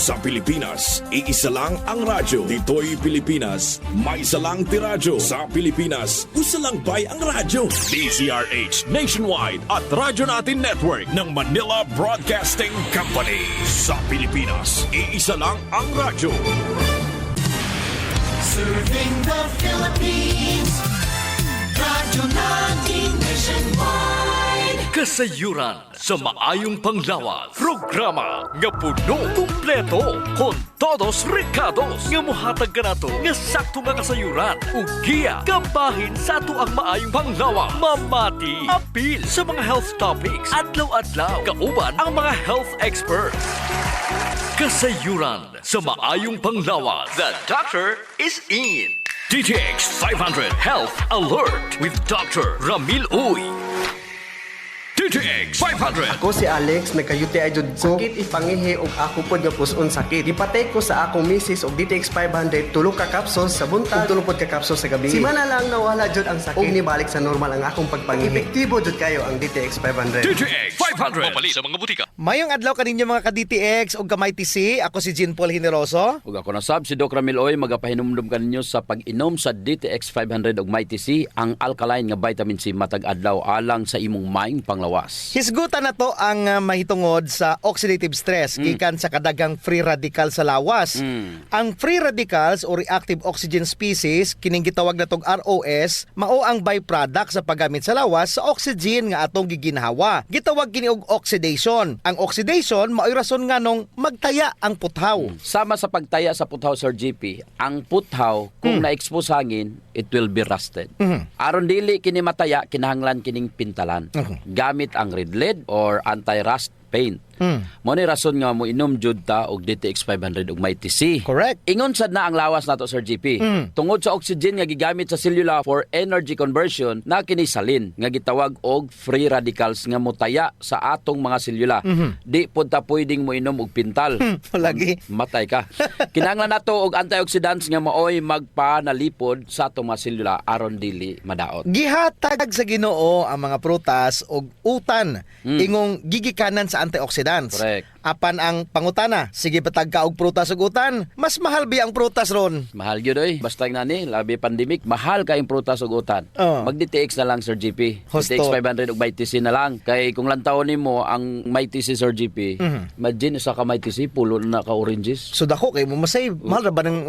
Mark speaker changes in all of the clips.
Speaker 1: Sa Pilipinas, iisa lang ang radyo. Dito'y Pilipinas, may isa lang tiradyo. Sa Pilipinas, usa lang bay ang radyo. DZRH Nationwide at Radyo Natin Network ng Manila Broadcasting Company. Sa Pilipinas, iisa lang ang radyo.
Speaker 2: Serving the Philippines, Radyo Natin Nationwide.
Speaker 3: Kasayuran sa maayong panglawas. Programa nga puno kumpleto kon todos recados nga mohatag kanato nga sakto nga kasayuran ug giya kabahin sa ato ang maayong panglawas. Mamati apil sa mga health topics adlaw-adlaw kauban ang mga health experts. Kasayuran sa maayong panglawas. The doctor is in. DTX 500 Health Alert with Dr. Ramil Uy. DTX 500.
Speaker 4: Ako si Alex, nagkayuti ay jud ko. Sakit ipangihi og ako pod nga puson sakit. Gipatay ko sa akong misis og DTX 500 tulo ka capsules sa buntag ug tulo pod ka capsules sa gabi. Simana lang nawala jud ang sakit ug nibalik sa normal ang akong pagpangihi. Epektibo jud kayo ang DTX 500.
Speaker 3: DTX 500. Mapali sa mga butika.
Speaker 5: Mayong adlaw kaninyo mga ka-DTX ug kamay TC. Ako si Jean Paul Generoso.
Speaker 6: Ug ako na sab si Doc Ramil Oy magapahinumdum kaninyo sa pag-inom sa DTX 500 ug Mighty C, ang alkaline nga vitamin C matag adlaw alang sa imong maayong panglawas.
Speaker 5: Hisgutan na to ang mahitungod sa oxidative stress gikan sa kadagang free radical sa lawas. Ang free radicals o reactive oxygen species kining gitawag natong ROS mao ang byproduct sa paggamit sa lawas sa oxygen nga atong giginhawa. Gitawag kini og oxidation. Ang oxidation mao'y rason nga nung magtaya ang puthaw.
Speaker 6: Sama sa pagtaya sa puthaw, Sir GP, ang puthaw kung na-expose hangin, it will be rusted. Aron dili kini mataya, kinahanglan kining pintalan. Gamit ang red lead or anti-rust paint. Mo ni rason nga mo inom jud ta og DTX 500 ug Mighty C.
Speaker 5: Correct.
Speaker 6: Ingon sad na ang lawas nato, Sir GP. Tungod sa oxygen nga gigamit sa selula for energy conversion, na kini salin nga gitawag og free radicals nga motaya sa atong mga selula. Di pud ta pwedeng mo inom og pintal.
Speaker 5: Lagi.
Speaker 6: Matay ka. Kinahanglan nato og antioxidants nga maoy magpanalipod sa atong mga selula aron dili madaot.
Speaker 5: Gihatag sa Ginoo ang mga prutas og utan ingong gigikanan sa antioxidants.
Speaker 6: Correct.
Speaker 5: Apan ang pangutana, sige batag ka og prutas ug utan, mas mahal bi ang prutas ron.
Speaker 6: Mahal gyud oy. Basta ngani labi pandemic, mahal kay prutas ug utan. Mag DTX na lang, Sir GP.
Speaker 5: Husto.
Speaker 6: DTX 500 ug Mighty C na lang. Kay kung lantawon nimo ang Mighty C, Sir GP, imagine sa ka Mighty C pulo na ka oranges.
Speaker 5: So dako kay mo masave. Mahal ra ba ng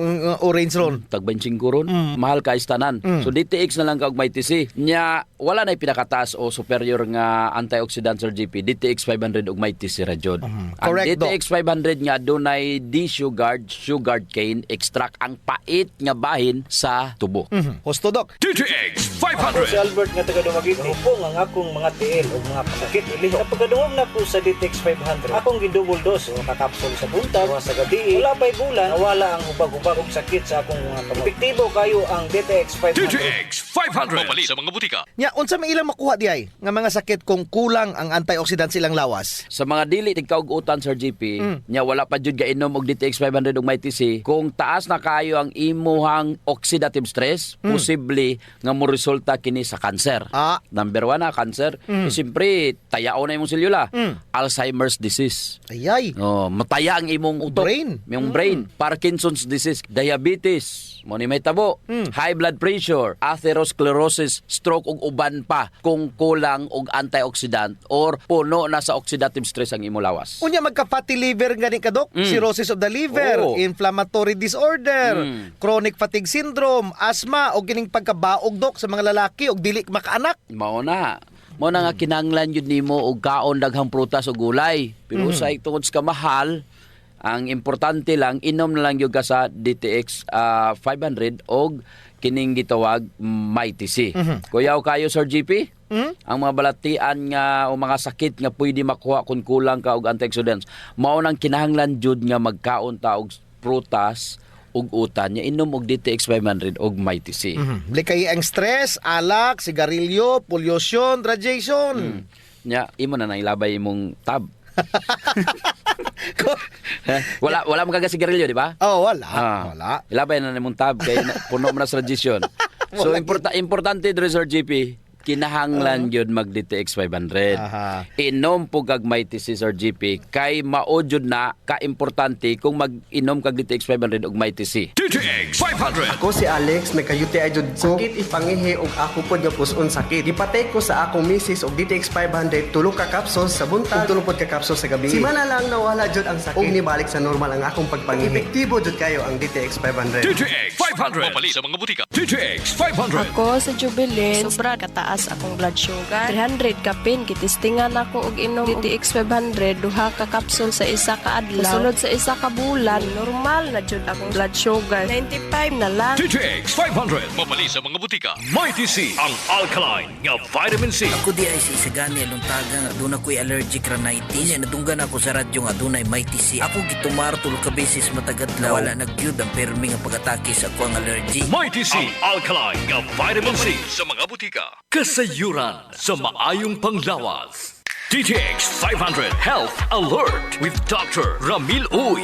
Speaker 5: orange ron?
Speaker 6: Tag 25 ron. Mahal ka istanan. So DTX na lang ka og Mighty C. Nya wala na pinakataas o superior nga antioxidant, Sir GP. DTX 500 ug Mighty C ra jud. Ang
Speaker 5: Correct,
Speaker 6: DTX 500 nga dunay sugar cane extract, ang pait nga bahin sa tubo.
Speaker 5: Husto Dok.
Speaker 3: DTX
Speaker 7: Ako si
Speaker 3: 500.
Speaker 7: Albert nga taga Dumaguete. Upo nga akong mga tiil o mga pasakit iliho. Sa pagkadungog na ko sa DTX 500, akong gidouble dose o kakapsul sa buntag o sa gabi. Wala pa'y bulan, nawala ang ubag-ubag og sakit sa akong mga kamot. Epektibo kayo ang DTX 500.
Speaker 3: DTX 500. Mapali sa mga butika.
Speaker 5: Nya unsa may ilang makuha di ay nga mga sakit kung kulang ang antioxidants ilang lawas?
Speaker 6: Sa mga dili tigkaug-utan, Sir GP, nya wala pa jud gainom og DTX 500 ug Mighty C, kung taas na kayo ang imuhang oxidative stress, posible nga mo resulta kini sa cancer. Number 1 na cancer. Siyempre, tayao na imong selula. Alzheimer's disease.
Speaker 5: Ayay.
Speaker 6: Mataya ang imong utok.
Speaker 5: Brain.
Speaker 6: Yung brain. Parkinson's disease, diabetes, mo ni may tabo, high blood pressure, atherosclerosis, stroke ug uban pa kung kulang og antioxidant or puno na sa oxidative stress ang imong lawas.
Speaker 5: Unya magka-fatty liver gani ka Dok, cirrhosis of the liver,
Speaker 6: Oo.
Speaker 5: inflammatory disorder, chronic fatigue syndrome, asthma o kining pagkabaog Dok sa mga lalaki og dili makaanak.
Speaker 6: Mao na nga kinahanglan yun nimo og kaon daghang prutas ug gulay. Pero sa tungod sa mahal, ang importante lang inom na lang gyud ka sa DTX 500 og kining gitawag Mighty C. Kuyaw kayo, Sir GP? Ang mga balatian nga o mga sakit nga pwede makuha kung kulang ka og antioxidants, mao nang kinahanglan jud nga magkaon ta og prutas ug utan nya inom og DTX 500 og Mighty C.
Speaker 5: Likay ang stress, alak, sigarilyo, pollution, radiation.
Speaker 6: Nya imo na ilabay imong tab. wala mo kagasigarilyo, di ba?
Speaker 5: Wala. Wala.
Speaker 6: Ilabay na nimong tab kay puno mo na sa radiation. So importante dre, Sir GP, kinahanglan yun mag DTX 500.
Speaker 5: Aha.
Speaker 6: Inom po kag Mighty C Sir GP kay mao jud na ka-importante kung mag-inom kag DTX 500 ug Mighty C.
Speaker 1: DTX 500.
Speaker 4: Ako si Alex, nagka-UTI jud ko. Sakit ipangihi og ako pod nga puson sakit. Gipatay ko sa akong misis og DTX 500 tulo ka kapsul sa buntag, tulo pod ka kapsul sa gabi. Simana lang nawala jud ang sakit. Og nibalik sa normal ang akong pagpangihi. Epektibo jud kayo ang DTX 500.
Speaker 1: DTX 500. Mapali sa mga butika. DTX 500.
Speaker 8: Ako sa Jubilin, sobra kataas akong blood sugar. 300 kapin, kitistingan ako og inom DTX 500, duha ka kapsul sa isa ka adlaw. Sulod sa isa ka bulan, normal na jud akong blood sugar. 95 na lang.
Speaker 1: DTX 500. Mapali sa mga butika. Mighty C. Ang alkaline nga vitamin C.
Speaker 9: Ako di ay si Isagani aluntaga nga doon ako'y allergic rhinitis. Nadunggan ako sa radyo nga doon ay Mighty C. Ako gitumar tulo ka beses matagadlaw. Wala nagyud ang permi nga pag-atake sa ako ang allergy.
Speaker 1: Mighty C. Ang alkaline nga vitamin C. Sa mga butika.
Speaker 3: Kasayuran sa maayong panglawas.
Speaker 1: DTX 500.
Speaker 3: Health Alert with Dr. Ramil Uy.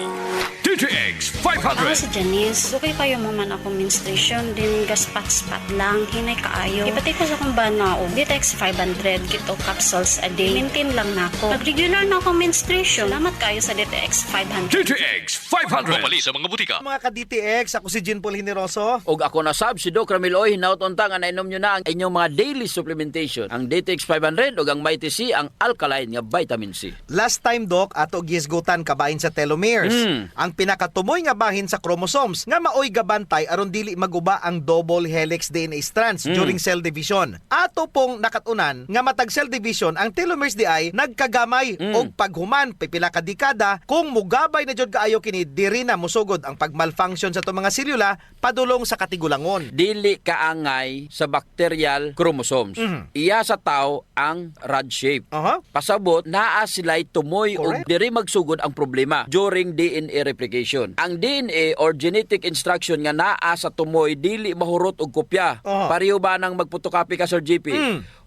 Speaker 1: DTX
Speaker 10: Ako
Speaker 1: 500.
Speaker 10: si Janice. Dugay kayo mo man ako menstruation, din gaspat-spat lang, hinay kaayo. Ipatay ko sa kong banao, DTX 500, kito capsules a day. Maintain lang na ako. Pag regular na akong menstruation, salamat kayo sa DTX 500.
Speaker 1: DTX 500. Mapali sa mga butika.
Speaker 5: Mga ka-DTX, ako si Jean Paul Generoso.
Speaker 6: Og ako na sab si Doc Ramil Oy, hinaut-unta nga nainom nyo na ang inyong mga daily supplementation. Ang DTX 500 ug ang Mighty C, ang alkaline nga vitamin C.
Speaker 5: Last time, Doc, ato gisgutan kabahin sa telomeres. Ang pinakatumoy nga bahin sa chromosomes nga maoy gabantay aron dili maguba ang double helix DNA strands during cell division. Ato pong nakatunan nga matag cell division ang telomeres di ay nagkagamay og paghuman pipila ka dekada kung mugabay na jud kaayo kini diri na musugod ang pagmalfunction sa to mga selula padulong sa katigulangon.
Speaker 6: Dili kaangay sa bacterial chromosomes. Iya sa tao ang rod shape.
Speaker 5: Aha.
Speaker 6: Pasabot naa sila'y tumoy og
Speaker 5: Correct.
Speaker 6: diri magsugod ang problema during DNA replication. Ang DNA or genetic instruction nga naa sa tumoy dili mahurot og kopya. Pareho ba nang magpotocopy ka Sir GP?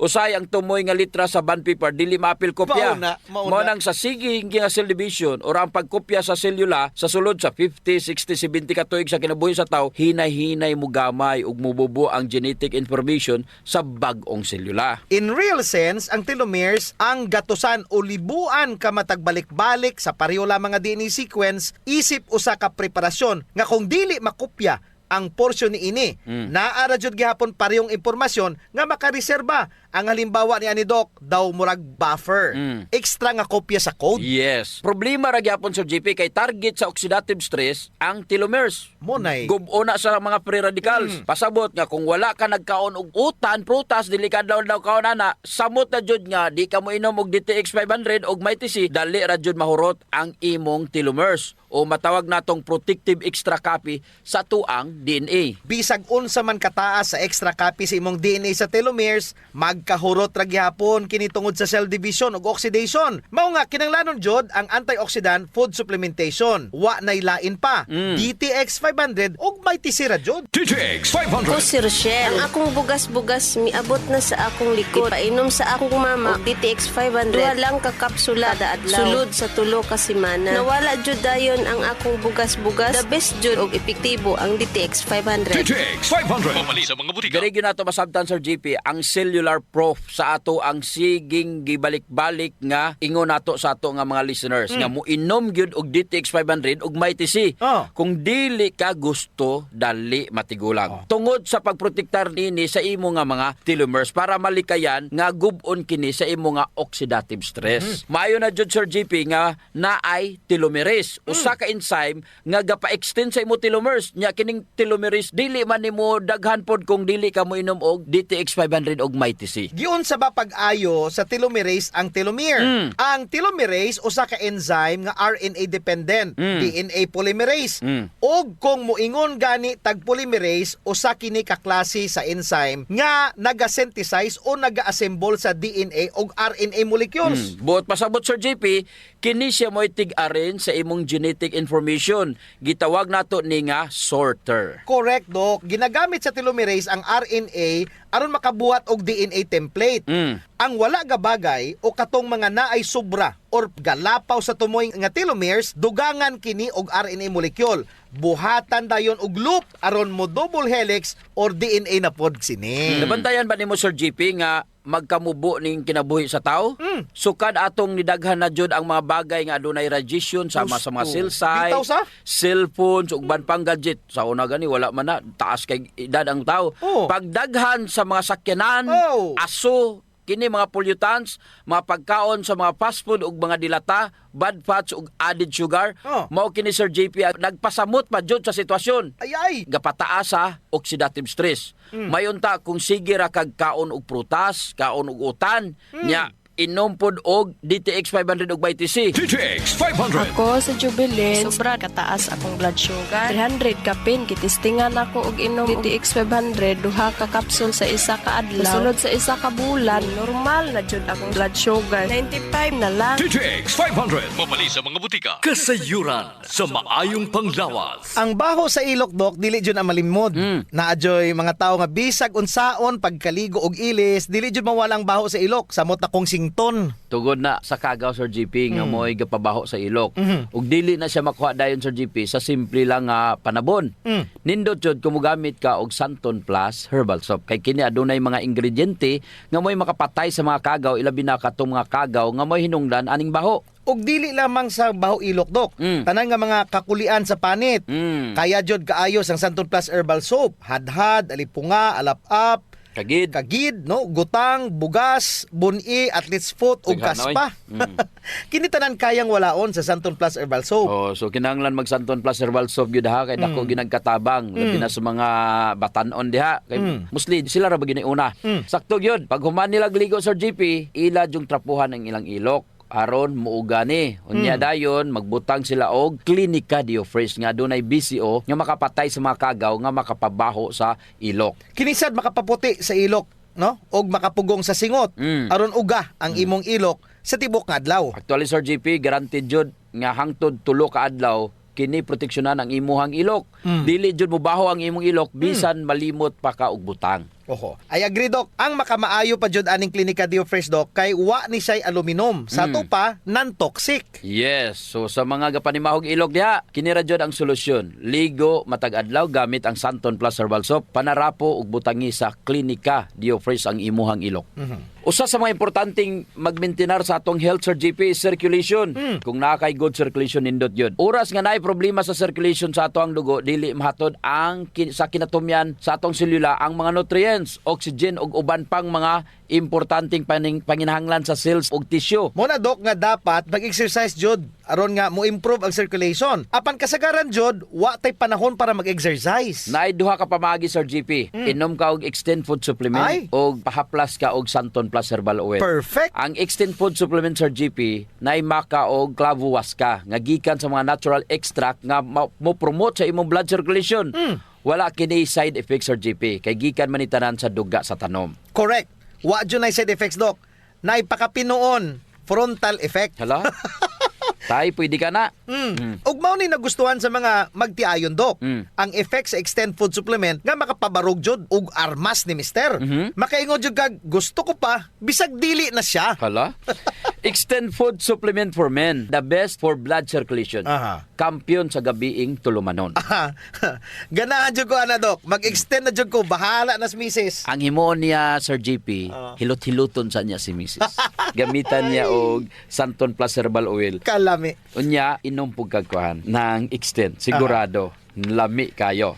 Speaker 6: Usay ang tumoy nga litra sa bond paper dili maapil kopya.
Speaker 5: Mauna.
Speaker 6: Mao nang sa siging nga cell division or ang pagkopya sa selula sa sulod sa 50, 60, 70 ka tuig sa kinabuhi sa tao, hinay-hinay mo gamay ug mububo ang genetic information sa bag-ong selula.
Speaker 5: In real sense, ang telomeres ang gatusan o libuan ka matagbalik-balik sa pareho lamang nga DNA sequence isip usa ka preparasyon nga kung dili makopya ang porsyon ni ini. Naara jud gihapon parehong impormasyon nga makareserba. Ang halimbawa ni ani Doc daw murag buffer. Extra nga kopya sa code.
Speaker 6: Yes. Problema ra gyapon Sir GP kay target sa oxidative stress ang telomeres.
Speaker 5: Monay.
Speaker 6: Gubo na sa mga free radicals. Pasabot nga kung wala ka nagkaon og utan, prutas, dili ka daw kaon ana, samot na jud nga di ka mo inom og DTX 500 og Mighty C, dali ra jud mahurot ang imong telomeres o matawag natong protective extra copy sa tuang DNA.
Speaker 5: Bisag unsa man kataas sa extra copy sa imong DNA sa telomeres, magkahurot ra gyapon kini tungod sa cell division ug oxidation. Mao nga kinahanglanon jud ang antioxidant food supplementation. Wa nay lain pa. DTX 500 ug Mighty C ra jud.
Speaker 1: DTX
Speaker 8: Ako
Speaker 1: 500.
Speaker 8: si Rochelle. Ang akong bugas-bugas miabot na sa akong likod. Painom sa akong mama og DTX 500. Duha lang ka kapsula kada adlaw. Sulod sa tulo ka semana. Nawala jud dayon ang akong bugas-bugas. The best jud og epektibo ang DTX 500.
Speaker 1: DTX 500. Mapali sa mga butika.
Speaker 6: Diri gyud nato masabtan Sir GP ang cellular proof sa ato ang siging gibalik-balik nga ingon nato sa ato nga mga listeners nga moinom gyud og DTX 500 ug Mighty C. Kung dili ka gusto dali matigulang. Tungod sa pagprotektar nini sa imo nga mga telomeres para malikayan nga gub-on kini sa imo nga oxidative stress. Maayo na jud Sir GP nga naay telomerase, usa ka enzyme nga gapa-extend sa imo telomeres. Nya kining telomerase dili man nimo daghan pod kung dili ka mo inom og DTX 500 og Mighty C.
Speaker 5: Giun sa ba pag-ayo sa telomerase ang telomere. Ang telomerase usa ka enzyme nga RNA dependent, DNA polymerase. Og kung moingon gani tag polymerase usa kini ka klase sa enzyme nga naga-synthesize o naga-assemble sa DNA og RNA molecules.
Speaker 6: Buot pasabot Sir JP, kini siya mo'y tig-arin sa imong genetic information. Gitawag nato ni nga sorter.
Speaker 5: Correct, Doc. Ginagamit sa telomerase ang RNA aron makabuhat og DNA template. Ang wala nga bagay o katong mga naay sobra or galapaw sa tumoy nga telomeres, dugangan kini og RNA molecule. Buhatan dayon og loop aron mo double helix or DNA na pod sini.
Speaker 6: Nabantayan ba nimo Sir JP nga magkamubo ning kinabuhi sa tao. Sukad atong nidaghan na jud ang mga bagay nga adunay radiation sama sa mga cell site,
Speaker 5: Bitaw sa?
Speaker 6: cellphones ug ban pang gadget. Sa una gani wala man na taas kay edad ang tao.
Speaker 5: Oh.
Speaker 6: Pagdaghan sa mga sakyanan,
Speaker 5: Oh.
Speaker 6: aso, kini mga pollutants, mga pagkaon sa mga fast food ug mga dilata, bad fats ug added sugar,
Speaker 5: Oh.
Speaker 6: mao kini Sir JP nagpasamot pa jud sa sitwasyon.
Speaker 5: Ay.
Speaker 6: Gapataas sa oxidative stress. Mayunta kung sige ra kag kaon og prutas, kaon og utan, nya inom pod og DTX 500 ug BTC.
Speaker 1: DTX 500.
Speaker 11: Ako sa Jubilee, sobra kataas akong blood sugar. 300 kapin, kitistingan ako og inom DTX 500, duha ka kapsul sa isa ka adlaw. Sulod sa isa ka bulan, normal na jud akong blood sugar. 95 na lang.
Speaker 1: DTX 500.
Speaker 3: Mabali sa mga butika. Kasayuran sa maayong panglawas.
Speaker 5: Ang baho sa ilok, Dok, dili jud ang malimod. Naadyoy mga tao nga bisag unsaon pagkaligo og ilis, dili jud mawalang baho sa ilok. Samot na kong sington.
Speaker 6: Tugod na sa kagaw Sir GP nga mo'y gapabaho sa ilok. Ug dili na siya makuha dayon Sir GP sa simple lang nga panabon. Nindot jud kung mogamit ka og Santon Plus herbal soap kay kini adunay mga ingrediente nga mo'y makapatay sa mga kagaw ilabi na katong mga kagaw nga mo'y hinungdan aning baho.
Speaker 5: Og dili lamang sa baho ilok, Dok. Tanan nga mga kakulian sa panit. Kaya jud kaayos ang Santon Plus Herbal Soap. Hadhad, alipunga, alap-up,
Speaker 6: Kagid.
Speaker 5: no, gutang, bugas, buni, athlete's foot ug
Speaker 6: Daghanoy.
Speaker 5: kaspa. Kini tanan kayang walaon sa Santon Plus Herbal Soap.
Speaker 6: Oh, so kinahanglan mag Santon Plus Herbal Soap gyud ha kay dako ginagkatabang labi na sa mga batanon diha kay mostly sila ra ba giniuna. Sakto gyud pag human nila ligo Sir GP, ila jung trapuhan ang ilang ilok aron muuga ni. Unya dayon magbutang sila og Clinica Diofresh nga dunay BCO nga makapatay sa mga kagaw nga makapabaho sa ilok.
Speaker 5: Kinisad makapaputi sa ilok, no? Og makapugong sa singot. Aron uga ang imong ilok sa tibok nga adlaw.
Speaker 6: Actually Sir GP guaranteed jud nga hangtod tulo ka adlaw kini proteksyonan ang imuhang ilok. Dili jud mobaho ang imong ilok bisan malimot pa ka og butang.
Speaker 5: Oho. I agree, Dok. Ang makamaayo pa jud aning Clinica Diofresh, Dok, kay wa ni say aluminum. Sa to pa, non-toxic.
Speaker 6: Yes. So sa mga gapanimahog ilok diha, kini ra jud ang solusyon. Ligo matag adlaw gamit ang Santon Plus Herbal Soap, panarapo ug butangi sa Clinica Diofresh ang imuhang ilok. Usa sa mga importanteng magmaintenar sa atong health Sir GP is circulation. Kung naa kay good circulation nindot yun. Oras nga naay problema sa circulation sa atong dugo, dili mahatod ang sa kinatumyan sa atong selula ang mga nutrients, oxygen ug uban pang mga importanteng panginahanglan sa cells ug tissue.
Speaker 5: Muna, Dok, nga dapat mag-exercise jud aron nga mo improve ang circulation. Apan kasagaran jud, wa tay panahon para mag-exercise.
Speaker 6: Naay duha ka pamagi Sir GP. Inom ka og Extend Food Supplement
Speaker 5: Ay.
Speaker 6: og pahaplas ka og Santon Plus Herbal Oil.
Speaker 5: Perfect.
Speaker 6: Ang Extend Food Supplement Sir GP naay maka og clavuasca nga gikan sa mga natural extract nga mo promote sa imong blood circulation. Wala kini side effects Sir GP kay gikan man ni tanan sa duga sa tanom.
Speaker 5: Correct. Wa jud nay side effects, Dok. Naipakapinoon, frontal effect.
Speaker 6: Hala? Tay, pwede ka na.
Speaker 5: Ug mao ni nagustuhan sa mga magtiayon, Dok. Ang effect sa Extend Food Supplement nga makapabarog jud ug armas ni Mister. Makaingon jud kag gusto ko pa bisag dili na siya.
Speaker 6: Hala? Extend Food Supplement for Men. The best for blood circulation.
Speaker 5: Aha.
Speaker 6: Kampiyon sa gabiing tulumanon.
Speaker 5: Ganahan jud ko ana, Dok. Mag-extend na jud ko, bahala na si Mrs.
Speaker 6: Ang himoon niya, Sir GP, hilot-hiluton sa niya si Mrs. Gamitan niya og Santon Plus Herbal Oil.
Speaker 5: Kalami.
Speaker 6: Unya, inom pug kagkuhan ng extend. Sigurado, lami kayo.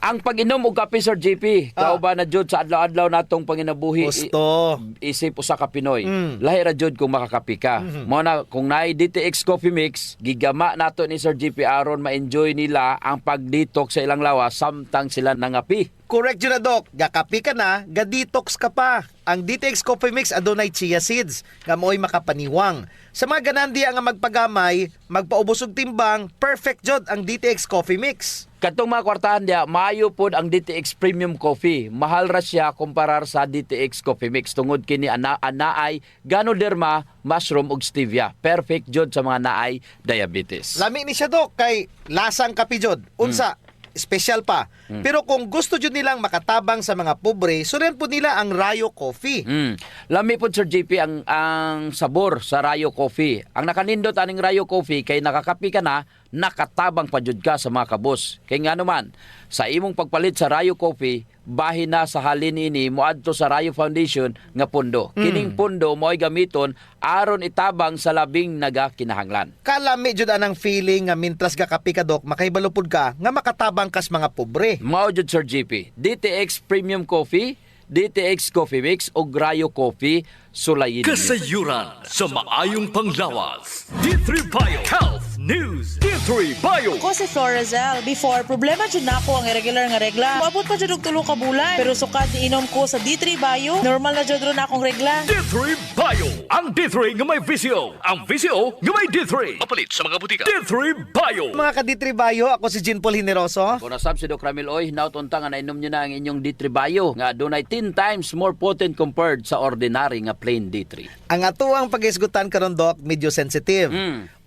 Speaker 6: Ang pag-inom og kape Sir JP, kauban na jud sa adlaw-adlaw natong panginabuhi.
Speaker 5: Gusto.
Speaker 6: Isip usa ka Pinoy. Lahi ra jud kung makakape ka. Mao na kung naay DTX Coffee Mix, gigama nato ni Sir JP aron ma-enjoy nila ang pag-detox sa ilang lawas samtang sila nangapi.
Speaker 5: Correct yun na, Dok. Gakapi ka na, ga-detox ka pa. Ang DTX Coffee Mix adunay chia seeds nga mo'y makapaniwang. Sa mga ganandiya nga magpagamay, magpaubos og timbang, perfect jud ang DTX Coffee Mix.
Speaker 6: Katong mga kwartahan diya, maayo pod ang DTX Premium Coffee. Mahal ra siya kumparar sa DTX Coffee Mix tungod kini anaay Ganoderma, mushroom ug stevia. Perfect jud sa mga naay diabetes.
Speaker 5: Lami ni siya, Dok, kay lasang kape jud. Unsa? Special pa. Pero kung gusto jud nilang makatabang sa mga pobre, sulen po nila ang Rayo Coffee.
Speaker 6: Lami po Sir JP ang sabor sa Rayo Coffee. Ang nakanindot aning Rayo Coffee kay nakakapi ka na, nakatabang pa jud ka sa mga kabos. Kay nga naman, sa imong pagpalit sa Rayo Coffee, bahin na sa halin ini moadto sa Rayo Foundation nga pondo. Kining pondo mo'y gamiton aron itabang sa labing nagakinahanglan.
Speaker 5: Kalami jud anang feeling nga mintras ka kapi ka Dok, makaibalupod ka nga makatabang kas mga pobre.
Speaker 6: Mao jud Sir GP, DTX Premium Coffee, DTX Coffee Mix o Rayo Coffee, sulayin ninyo.
Speaker 3: Kasayuran sa maayong panglawas. D3 Bio Health News. D3 Bio.
Speaker 12: Ako si Florazel. Before, problema dyan na ako ang irregular nga regla. Maabot pa dyan og 3 ka bulan. Pero sukat iinom ko sa D3 Bio, normal na dyan ron akong regla.
Speaker 3: D3 Bio. Ang D3 nga may VCO. Ang VCO nga may D3. Mapalit sa mga butika. D3 Bio.
Speaker 5: Mga ka-D3 Bio, ako si Jean Paul Hineroso.
Speaker 6: Kung nasab si Doc Ramil Oy, nautunta nga nainom nyo na ang inyong D3 Bio nga dunay 10 times more potent compared sa ordinary nga plain D3.
Speaker 5: Ang atuang pag-isgutan karon Dok, medyo sensitive.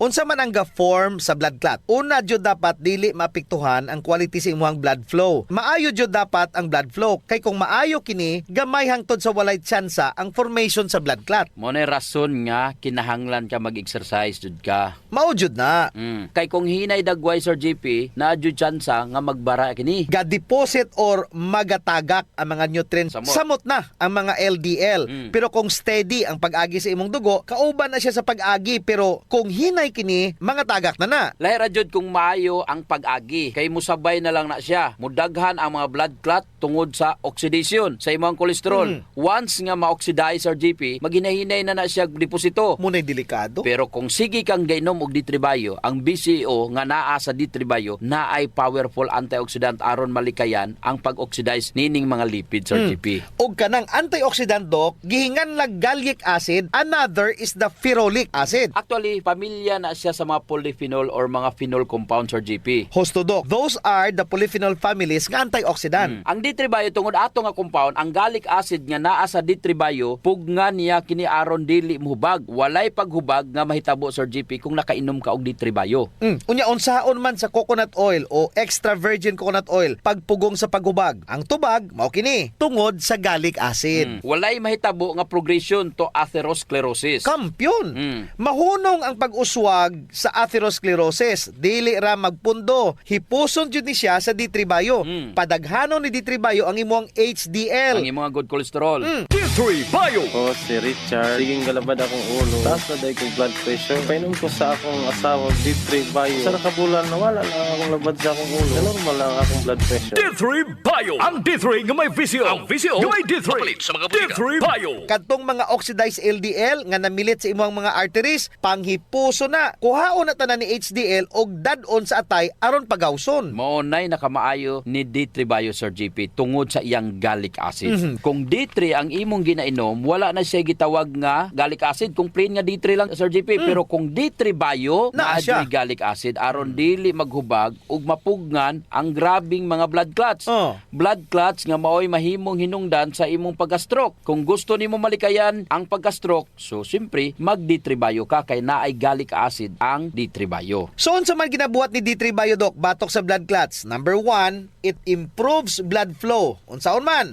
Speaker 5: Unsa man ang ga-form sa blood clot? Una jud dapat dili maapektuhan ang quality sa imong blood flow. Maayo jud dapat ang blood flow kay kung maayo kini, gamay hangtod sa walay tsansa ang formation sa blood clot.
Speaker 6: Mo na rason nga kinahanglan ka mag-exercise jud ka.
Speaker 5: Mao jud na.
Speaker 6: Kay kung hinay dagway Sir GP, na jud tsansa nga magbara kini.
Speaker 5: Ga-deposit or magatagak ang mga nutrients. Samot na ang mga LDL. Pero kung steady ang pag-agi sa imong dugo, kauban na siya sa pag-agi. Pero kung hinay kini, mga tagak na.
Speaker 6: Lahira jud kung maayo ang pag-agi. Kay musabay na lang na siya. Mudaghan ang mga blood clot tungod sa oxidation sa imong kolesterol. Once nga ma-oxidize Sir GP, maghinay-hinay na siya deposito.
Speaker 5: Muna'y delikado.
Speaker 6: Pero kung sige kang gainom og D3 Bio, ang BCO nga naa sa D3 Bio na ay powerful antioxidant aron malikayan ang pag-oxidize nining mga lipids Sir GP.
Speaker 5: Og kanang antioxidant Dok, gihingan lang gallic acid, another is the ferulic acid.
Speaker 6: Actually, pamilya na siya sa mga polyphenol or mga phenol compounds Sir GP.
Speaker 5: Hosto Dok, those are the polyphenol families nga antioxidant.
Speaker 6: Ang D3 Bio tungod ato nga compound, ang gallic acid nga naa sa D3 Bio, pugna niya kini aron dili mohubag. Walay paghubag nga mahitabo Sir GP kung nakainom ka og D3 Bio.
Speaker 5: Unya unsaon man sa coconut oil o extra virgin coconut oil pagpugong sa paghubag. Ang tubag mao kini tungod sa gallic acid.
Speaker 6: Walay mahitabo nga progression to atherosclerosis.
Speaker 5: Kampyon. Mahunong ang pag-uswag sa atherosclerosis. Dili ra magpundo. Hipuson jud ni siya sa D3 Bio. Padaghanon ni D3 Bio ang imong HDL.
Speaker 6: Ang imong good cholesterol.
Speaker 3: D3 Bio.
Speaker 13: Ako si Richard. Siging galabad akong ulo. Taas na dahil kong blood pressure. Painom ko sa akong asawa D3 Bio. Sa nakabulan na wala lang akong labad sa akong ulo. Normal lang akong blood pressure.
Speaker 3: D3 Bio. Ang D3 nga may VCO. Ang VCO nga may D3. Mapalit sa mga butika. D3 Bio.
Speaker 5: Kadtong mga oxidized LDL nga namilit sa imong mga arteries, panghipuso na. Kuhaon na tanan ni HDL og dadon sa atay aron pagawson.
Speaker 6: Maunay nakamaayo ni D3 Bio Sir GP tungod sa iyang gallic acid. Kung D3 ang imong ginainom, wala na siya gitawag nga gallic acid. Kung plain nga D3 lang Sir GP, pero kung D3 Bio,
Speaker 5: Na siya.
Speaker 6: naadyo'y gallic acid aron dili maghubag ug mapugnan ang grabing mga blood clots. Blood clots nga maoy mahimong hinungdan sa imong pagka-stroke. Kung gusto nimo malikayan ang pagka-stroke, so simpre mag D3 Bio ka kay naay gallic acid ang D3 Bio.
Speaker 5: So unsa man ginabuhat ni D3 Bio Doc batok sa blood clots? Number 1, it improves blood flow. Unsaon man?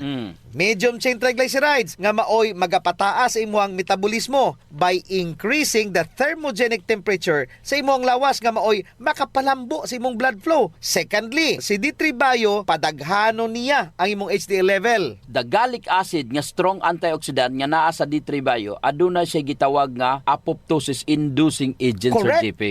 Speaker 5: Medium chain triglycerides nga maoy magapataas sa imong metabolismo by increasing the thermogenic temperature sa imong lawas nga maoy makapalambo sa imong blood flow. Secondly, si D3 Bio padaghanon niya ang imong HDL level.
Speaker 6: The gallic acid nga strong antioxidant nga naa sa D3 Bio aduna siya gitawag nga apoptosis inducing agent Sir
Speaker 5: Correct.
Speaker 6: GP.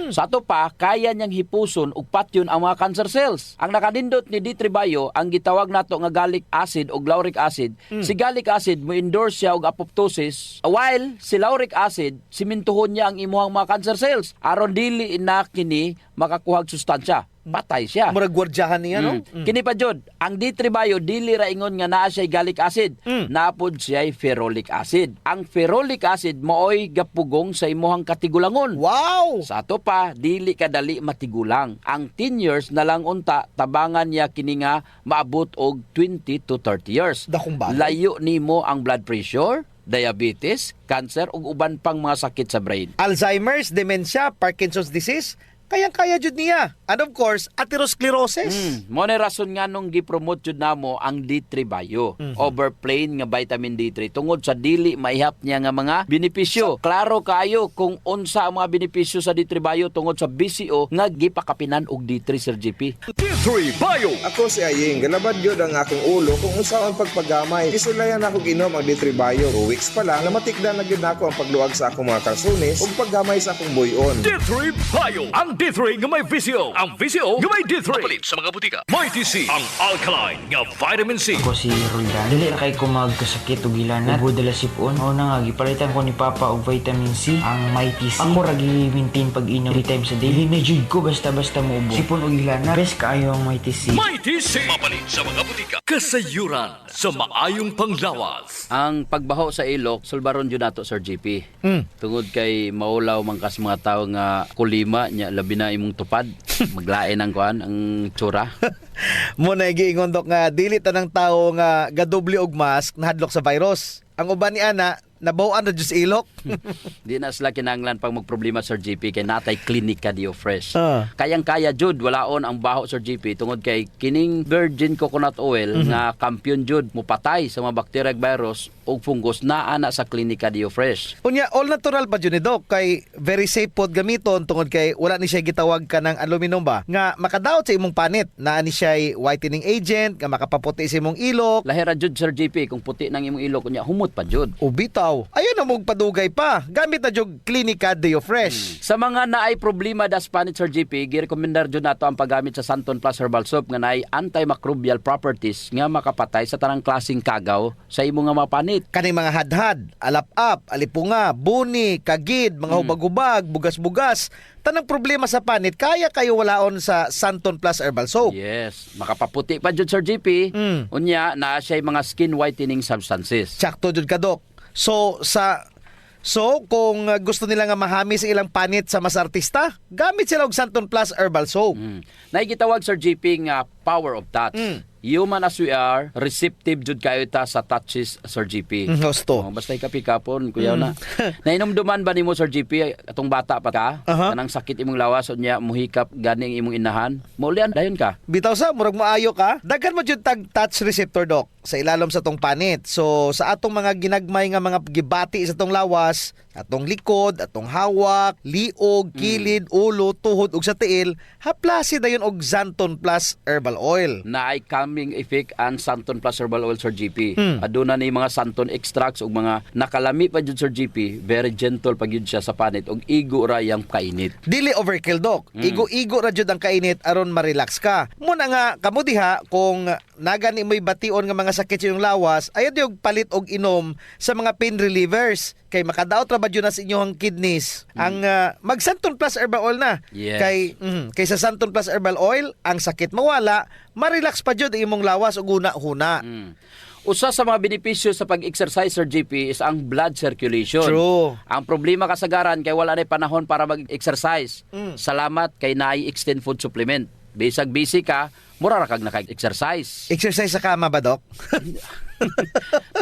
Speaker 6: Sa ato pa kaya niyang hipuson ug patyon ang mga cancer cells. Ang nakanindot ni D3 Bio ang gitawag nato nga gallic acid o lauric acid. Si gallic acid mo endorse siya og apoptosis while si lauric acid simintuhon niya ang imuhang mga cancer cells aron dili na kini makakuhag sustansya. Patay siya.
Speaker 5: Murag gwardyahan niya no?
Speaker 6: Kini pa jud, ang D3 Bio dili ra ingon nga naa siya gallic acid, napod siya ferulic acid. Ang ferulic acid maoy gapugong sa imuhang katigulangon.
Speaker 5: Wow!
Speaker 6: Sa ato pa dili kadali matigulang. Ang 10 years na lang unta tabangan niya kini nga maabot og 20 to 30 years.
Speaker 5: Dakong bagay.
Speaker 6: Layo nimo ang blood pressure, diabetes, cancer ug uban pang mga sakit sa brain.
Speaker 5: Alzheimer's, dementia, Parkinson's disease, kayang-kaya jud niya. And of course, atherosclerosis.
Speaker 6: Mo na rason nga nung gi-promote jud namo ang D3 Bio. Over plain nga vitamin D3 tungod sa dili maihap niya nga mga benepisyo. Klaro kayo kung unsa ang mga benepisyo sa D3 Bio tungod sa BCO nga gipakapinan og D3 Sir GP.
Speaker 3: D3 Bio.
Speaker 14: Ako si Aying, galabad yun ang akong ulo kung unsa ang pagpagamay. Isulayan ako ginom ang D3 Bio. 2 weeks pa lang, namatikdan na gyud nako ang pagluwag sa akong mga kalsones ug paggamay sa akong buyon.
Speaker 3: D3 Bio. Ang D3 nga may VCO. Ang VCO nga may D3. Mapalit sa mga butika. May TC. Ang alkaline nga vitamin C.
Speaker 15: Ako si Roldan. Dili na kay ko magkasakit o gilanat. Ubo dala sipon. O na nga, gipalitan ko ni Papa og vitamin C. Ang Mighty C. Ako ragi maintain pag-inom 3 times a day. Dili na jud ko basta-basta mo ubo. Sipon o gilanat. Best kaayo ang Mighty C.
Speaker 3: Mighty C. Mapalit sa mga butika. Kasayuran sa maayong panglawas.
Speaker 6: Ang pagbaho sa ilok, sulbaron jud nato Sir GP. Tungod kay maulaw man kas mga tawo nga kulima nya labi na imong tupad. Maglain ang kuan ang tsura.
Speaker 5: Mo na giingon dok nga dili tanang tawo nga gadoble og mask nahadlok sa virus. Ang uban ni ana nabaw-an na jud sa ilok.
Speaker 6: Di na sila kinahanglan pag magproblema Sir GP kay natay Clinica Dio Fresh. Kayang-kaya jud walaon ang baho Sir GP tungod kay kining virgin coconut oil nga kampiyon jud mupatay sa mga bacteria ug virus ug fungus naa na sa Clinica Dio Fresh.
Speaker 5: Unya all natural pa jud ni dok kay very safe pod gamiton tungod kay wala ni siya gitawag ka ng aluminum ba nga makadaot sa imong panit. Naa ni siya whitening agent nga makapaputi sa imong ilok.
Speaker 6: Lahira jud Sir GP kung puti nang imong ilok unya humot pa jud.
Speaker 5: Ubitaw. Ayun na mong padugay pa. Gamit na jud Clinica Dio Fresh.
Speaker 6: Sa mga naay problema das panit Sir GP, girekomendar jud nato ang paggamit sa Santon Plus Herbal Soap nga naay antimicrobial properties nga makapatay sa tanang klaseng kagaw sa imong nga mapanit.
Speaker 5: Kaning mga hadhad, alap-ap, alipunga, buni, kagid, mga hubag-hubag, bugas-bugas, tanang problema sa panit kaya kayo walaon sa Santon Plus Herbal Soap.
Speaker 6: Yes, makapaputi pa jud Sir GP. Unya na siya mga skin whitening substances.
Speaker 5: Sakto jud ka dok. So kung gusto nila nga mahami sa ilang panit sa mas artista, gamit sila og Santon Plus Herbal Soap.
Speaker 6: Naigitawag Sir GP nga power of touch. Human as we are, receptive jud kayo ta sa touches Sir GP.
Speaker 5: Gusto.
Speaker 6: Basta ikapikapon kuya na. Nainomduman ba nimo Sir GP atong bata pa ka? Kanang sakit imong lawas unya muhikap ganing imong inahan. Maulian dayon ka.
Speaker 5: Bitaw sa murag maayo ka. Daghan mo jud tag touch receptor dok sa ilalom sa tong panit. So sa atong mga ginagmay nga mga gibati sa tong lawas, atong likod, atong hawak, liog, kilid, ulo, tuhod ug sa tiil, haplasi dayon og Santon Plus Herbal Oil.
Speaker 6: Naay calming effect ang Santon Plus Herbal Oil Sir GP. Aduna ni mga Santon extracts ug mga nakalami pa jud Sir GP, very gentle pa gyud siya sa panit ug igo ra yang kainit.
Speaker 5: Dili overkill dok. Igo-igo ra jud ang kainit aron ma-relax ka. Muna nga kamo diha kung nagani mo'y bation nga mga sakit sa iyong lawas, ayaw diog palit og inom sa mga pain relievers kay makadaot ra ba jud na sa inyong kidneys. Ang mag Santon Plus Herbal Oil na.
Speaker 6: Yes.
Speaker 5: Kay sa Santon Plus Herbal Oil, ang sakit mawala, ma-relax pa jud imong lawas ug una-huna.
Speaker 6: Usa sa mga benepisyo sa pag-exercise Sir GP is ang blood circulation.
Speaker 5: True.
Speaker 6: Ang problema kasagaran kay wala na panahon para mag-exercise. Salamat kay naay extend food supplement. Bisag busy ka, mura ra kag naka-exercise.
Speaker 5: Exercise sa kama ba dok?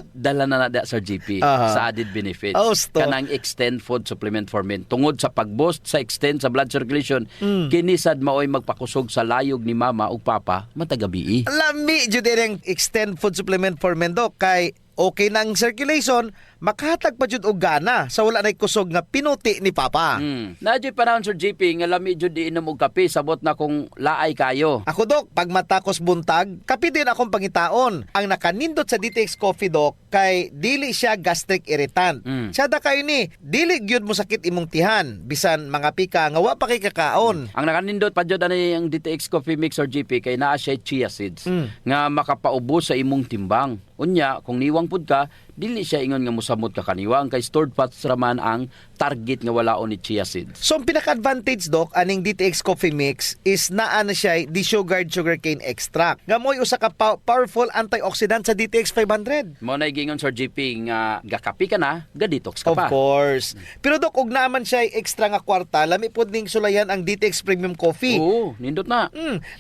Speaker 6: Dala na nada Sir GP sa added benefits. Kanang extend food supplement for men. Tungod sa pag-boost sa extend sa blood circulation, kinisad maoy magpakusog sa layog ni mama ug papa matagabi.
Speaker 5: Lami jud ang extend food supplement for men dok kay okay na ang circulation, makahatag pa jud og gana sa wala nay kusog nga pinuti ni papa.
Speaker 6: Nadyo panahon Sir GP nga lami jud iinom og kape sabot na kung laay kayo.
Speaker 5: Ako dok, pag matakos buntag, kape din akong pangitaon. Ang nakanindot sa DTX Coffee dok kay dili siya gastric irritant. Siya da kayo ni, dili gyud mo sakit imong tihan bisan mga pika nga wa pa kay kakaon.
Speaker 6: Ang nakanindot pa jud ani ang DTX Coffee Mix Sir GP kay naa siya chia seeds nga makapaubos sa imong timbang. Unya kung niwang pud ka, dili siya ingon nga mosamot ka kaniwang kay stored fats raman ang target nga walaon ni chia seeds.
Speaker 5: So ang pinaka-advantage dok aning DTX Coffee Mix is naa na siya desugared sugarcane extract. Nga mo'y usa ka powerful antioxidant sa DTX 500.
Speaker 6: Mo na gingon Sir GP nga gakapi ka na, ga-detox ka pa.
Speaker 5: Of course. Pero dok ug naman siya extra nga kwarta, lami pud ning sulayan ang DTX Premium Coffee.
Speaker 6: Oo, nindot na.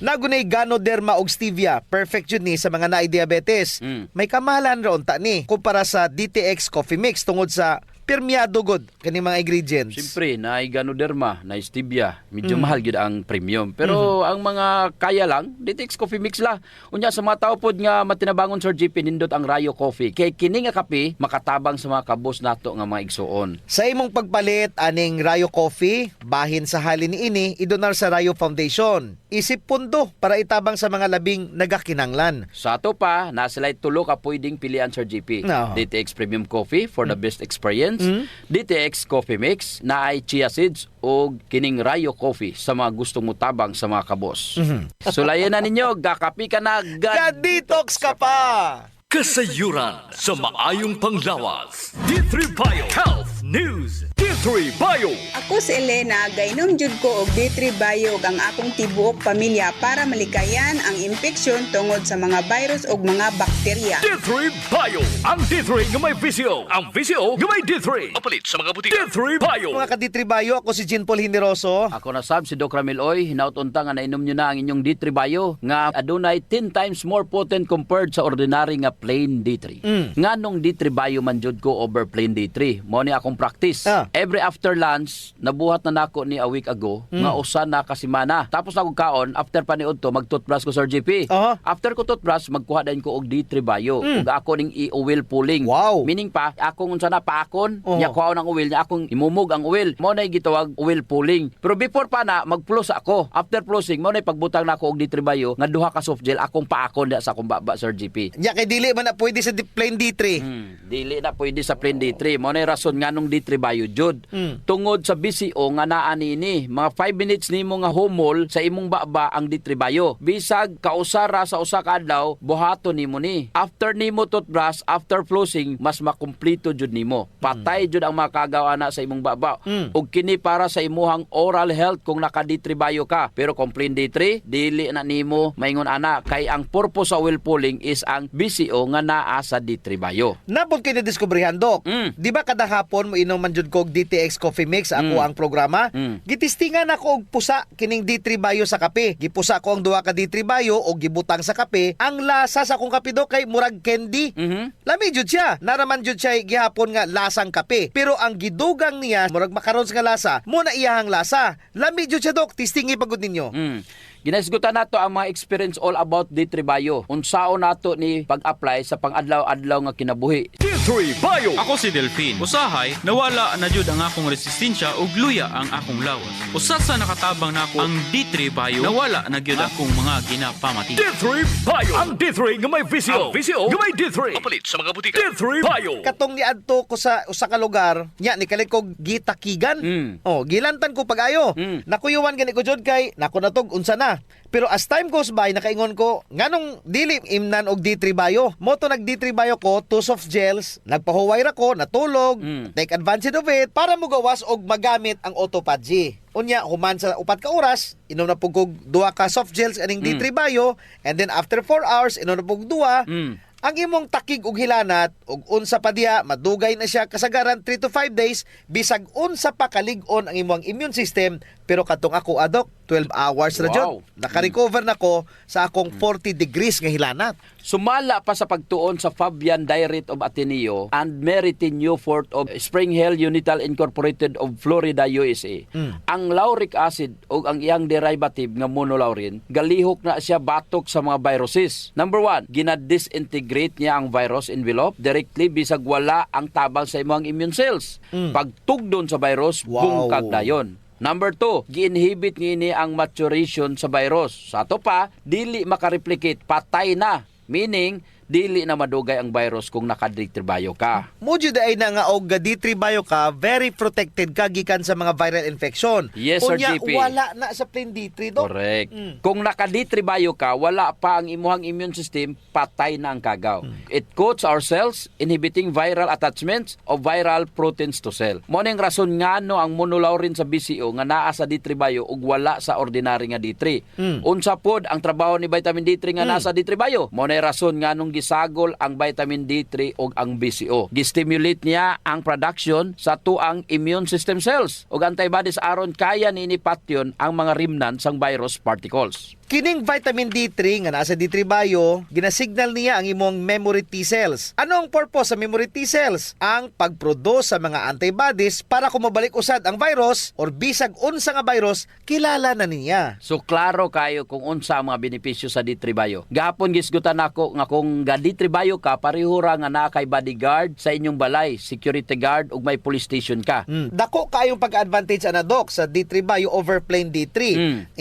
Speaker 5: Nagunay Ganoderma og stevia, perfect yun ni sa mga naay diabetes. May kamahalan ra unta ni kumpara sa DTX Coffee Mix tungod sa permiado god kani mga ingredients.
Speaker 6: Siyempre, na Ganoderma, na Stevia, medyo mahal gyud ang premium. Pero ang mga kaya lang, DTX Coffee Mix la. Unya sa mga tao pod nga matinabangon Sir GP nindot ang Rayo Coffee. Kay kini nga kape makatabang sa mga kabos nato nga mga igsuon.
Speaker 5: Sa imong pagpalit aning Rayo Coffee, bahin sa halin niini idonar sa Rayo Foundation. Isip pundo para itabang sa mga labing nagakinanglan.
Speaker 6: Sa ato pa, nasilay tulo ka pwedeng pilian Sir GP.
Speaker 5: No.
Speaker 6: DTX Premium Coffee for the best experience. DTX Coffee Mix na ay chia seeds o kining Rayo Coffee sa mga gustong mutabang sa mga kabos. Sulayan na ninyo, gakapi ka na,
Speaker 5: Detox ka pa!
Speaker 3: Kasayuran sa maayong panglawas. D3 Bio Health News. D3 Bio.
Speaker 16: Ako si Elena, gainom jud ko og D3 Bio ang akong tibuok pamilya para malikayan ang infeksyon tungod sa mga virus ug mga bakterya.
Speaker 3: D3 Bio. Ang D3 nga may VCO. Ang VCO nga may D3. Mapalit sa mga butika. D3 Bio.
Speaker 5: Mga ka-D3 Bio, ako si Jean Paul Hineroso.
Speaker 6: Ako na sab si Doc Ramil Oy, hinaut-unta nga nainom nyo na ang inyong D3 Bio nga adunay 10 times more potent compared sa ordinary nga plain D3. Nganong D3 Bio man jud ko over plain D3. Mo ni akong practice. Every after lunch, nabuhat na nako ni a week ago nga usa na ka semana. Tapos ako kaon after paniudto mag-toothbrush ko Sir GP. After ko toothbrush magkuha din ko og D3 Bio ug ako ning i-oil pulling.
Speaker 5: Wow.
Speaker 6: Meaning pa akong unsa na paakon, nya kuha ng oil nya akong imumog ang oil. Mo na gitawag oil pulling. Pero before pa na mag-floss ako. After flossing mo na pagbutang nako og D3 Bio nga duha ka soft gel akong paakon diha sa akong baba Sir GP.
Speaker 5: Nya kay dili man na pwede sa plain D3.
Speaker 6: Dili na pwede sa plain D3. Mo na rason nganong D3 Bio jud. Tungod sa BCO nga naa nini, mga 5 minutes nimo nga humol sa imong baba ang D3 Bio. Bisag kausara sa usa ka adlaw, buhaton nimo ni. After nimo toothbrush, after flossing, mas makumpleto jud nimo. Patay jud ang makagawa na sa imong baba. Ug kini para sa imuhang oral health kung naka D3 Bio ka. Pero kung plain D3, dili na nimo maingon ana kay ang purpose sa oil pulling is ang BCO nga naa sa D3 Bio.
Speaker 5: Napod kay nadiskubrihan, Dok. Di ba kada hapon mo inom man jud kog DTX Coffee Mix ako ang programa? Gitistingan ako og pusa kining D3 Bio sa kape. Gipusa ko ang duha ka D3 Bio og gibutang sa kape. Ang lasa sa akong kape do kay murag candy. Lami jud siya. Naraman jud siya gihapon nga lasang kape. Pero ang gidugang niya murag macarons nga lasa. Muna iyahang lasa. Lami jud siya, Dok. Tistingi pagud ninyo.
Speaker 6: Ginaisgutan nato ang mga experience all about D3 Bio. Unsaon nato ni pag-apply sa pang-adlaw-adlaw nga kinabuhi.
Speaker 3: D3 Bio.
Speaker 17: Ako si Delphine. Usahay, nawala na jud ang akong resistensya ug luya ang akong lawas. Usa sa nakatabang nako ang D3 Bio, nawala na gyud akong mga ginapamati.
Speaker 3: D3 Bio. Ang D3 nga may VCO. Ang VCO nga may D3. Mapalit sa mga butika. D3 Bio.
Speaker 5: Katong niadto ko sa usa ka lugar, nya ni kalit ko gitakigan. Gilantan ko pag-ayo. Nakuyuan gani ko jud kay nako natog unsa na. Pero as time goes by, nakaingon ko, nganong dili imnan og D3 Bio. Moto nag D3 Bio ko, 2 soft gels, nagpahuway ra ko, natulog, take advantage of it, para mo gawas og magamit ang autophagy. Unya, human sa 4 ka oras, inom na pug 2 ka soft gels aning D3 Bio, and then after 4 hours, inom na pug 2, ang imong takig og hilanat og unsa pa diha madugay na siya kasagaran 3 to 5 days bisag unsa pa kalig-on ang imong immune system. Pero katong ako adok 12 hours ra jud. Naka-recover na ko sa akong 40 degrees nga hilanat.
Speaker 6: Sumala pa sa pagtuon sa Fabian Diet of Ateneo and Meritin Newfort of Spring Hill Unital Incorporated of Florida, USA. Ang lauric acid o ang iyang derivative nga monolaurin, galihok na siya batok sa mga viruses. Number 1, gina-disintegrate niya ang virus envelope directly bisag wala ang tabang sa imong immune cells. Pagtugdon sa virus, bungkag dayon. Number 2, gi-inhibit niini ang maturation sa virus. Sa ato pa, dili makareplicate, patay na. Meaning, dili na madugay ang virus kung naka-D3 Bio ka.
Speaker 5: Mudyo ay na nga og D3 Bio ka, very protected ka gikan sa mga viral infection.
Speaker 6: Yes, Sir GP.
Speaker 5: Wala na sa plain D3, Dok.
Speaker 6: Correct. Kung naka-D3 Bio ka, wala pa ang imuhang immune system, patay na ang kagaw. It coats our cells, inhibiting viral attachments of viral proteins to cell. Mo ning rason ngano ang monolaurin sa BCO nga naa sa D3 Bio ug wala sa ordinary nga D3. Unsa pod ang trabaho ni vitamin D3 nga naa sa D3 Bio? Mo nay rason nganong gisagol ang vitamin D3 o ang BCO. Gistimulate niya ang production sa tuang immune system cells o antibodies aron kaya ni patyon ang mga remnants sang virus particles.
Speaker 5: Kining vitamin D3 nga nasa D3 Bio, ginasignal niya ang imong memory T cells. Ano ang purpose sa memory T cells? Ang pagproduce sa mga antibodies para kumabalik usad ang virus or bisag unsa nga virus, kilala na niya.
Speaker 6: So klaro kayo kung unsa ang mga benepisyo sa D3 Bio. Gahapon gisgutan ako nga kung ga D3 Bio ka, pareho ra nga naa kay bodyguard sa inyong balay, security guard ug may police station ka.
Speaker 5: Dako kayong pag-advantage ana Doc sa D3 Bio over plain D3.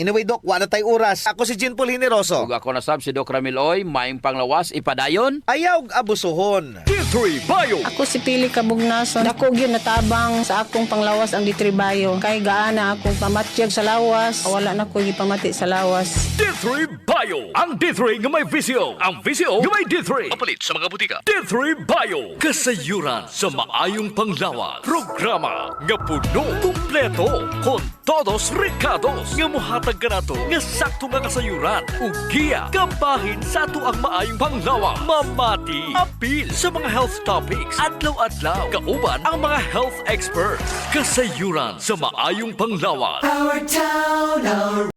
Speaker 5: Anyway Doc, wala tay oras. Ako si Jean Paul Generoso.
Speaker 6: Ug ako na sab si Doc Ramil Oy, maayong panglawas ipadayon.
Speaker 5: Ayaw abusuhon.
Speaker 1: D3 Bio.
Speaker 18: Ako si Pili Kabugnason. Dako gyud natabang sa akong panglawas ang D3 Bio. Kay gaana akong pamatyag sa lawas. Wala na ko gipamati sa lawas.
Speaker 1: D3 Bio. Ang D3 nga may VCO. Ang VCO nga may D3. Papalit sa mga butika. D3 Bio.
Speaker 3: Kasayuran sa maayong panglawas. Programa nga puno, kumpleto, con todos recados nga mohatag kanato nga sakto nga kasayuran ug giya kabahin sa ato ang maayong panglawas. Mamati, apil sa mga health topics, adlaw-adlaw, kauban ang mga health experts. Kasayuran sa maayong panglawas.
Speaker 2: Our town, our